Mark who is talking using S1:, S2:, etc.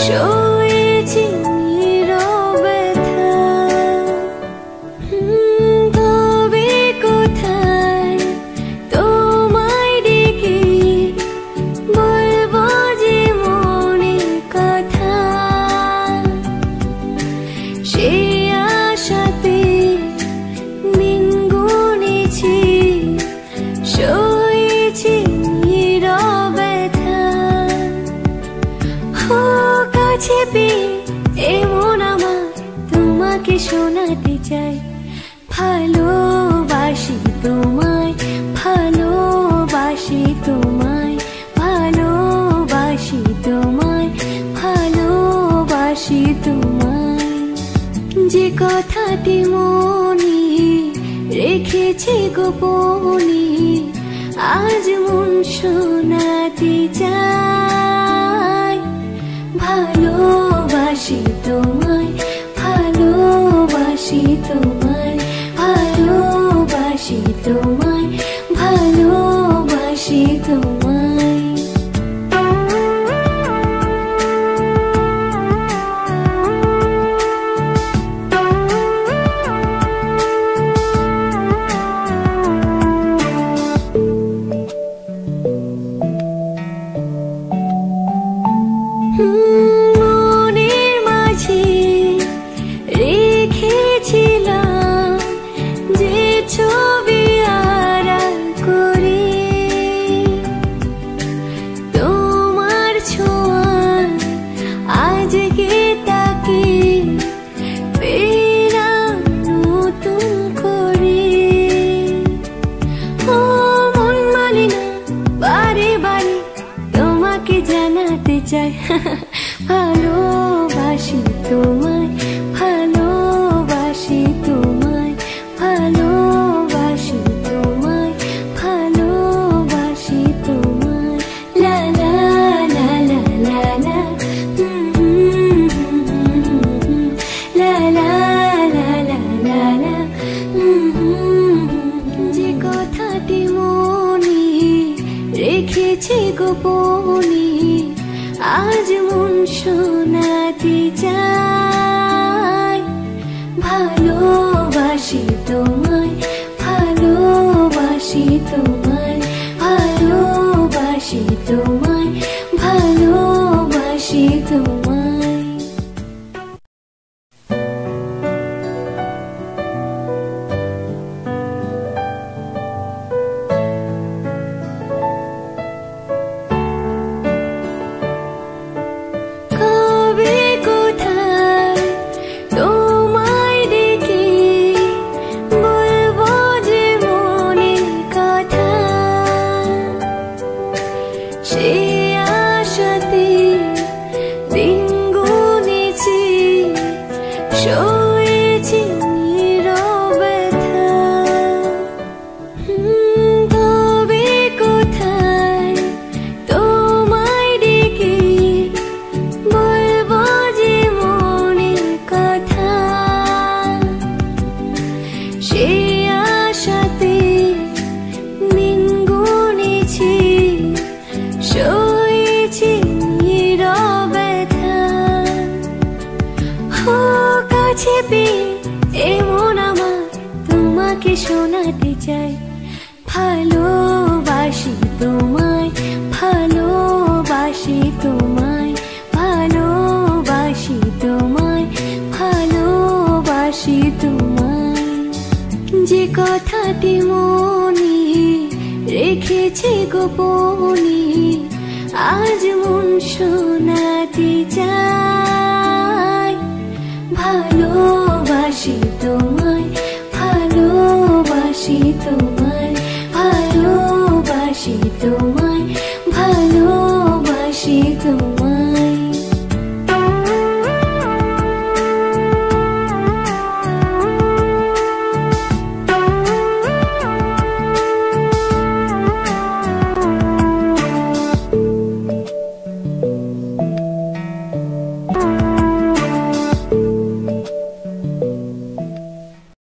S1: সয়েছি নীরবে তবে কোথায় তোমায় ডেকে বলবো যে মনের কথা, সে আশাতে দিন গুনেছি সয়েছি নীরবে কাছে পেয়ে এমন আমার তোমাকে শোনাতে চাই, ভালোবাসি তোমায়, ভালোবাসি তোমায়, ভালোবাসি তোমায়, ভালোবাসি তোমায়। যে কথাটি মনে রেখেছি গোপনে আজ মন শোনাতে চাই, ভালোবাসি তোমায়, ভালোবাসি তোমায়, ভালোবাসি তোমায়, ভালোবাসি তোমায়। মনের মাঝে রেখেছিলাম যে ছবি আড়াল করে, তোমার ছোঁয়া আজকে তাকে পেলাম নতুন করে। ও মন মানে না বারে বারে তোমাকে জানাতে চাই, ভালোবাসি তোমায়, ভালোবাসি তোমায়, ভালোবাসি তোমায়, ভালোবাসি তোমায়। লা লা লা লা লা লা লা লা লা লা লা লা। যে কথাটি মনে রেখেছি গোপনে আজ মন শোনাতে চাই, ভালোবাসি তোমায়, ভালোবাসি তোমায়, ভালোবাসি তোমায়, ভালোবাসি তোমায়। এমন আমার তোমাকে শোনাতে চাই, ভালোবাসি তোমায়, ভালোবাসি তোমায়, ভালোবাসি তোমায়, ভালোবাসি তোমায়। যে কথাটি মনে রেখেছি গোপনে আজ মন শোনাতে চাই,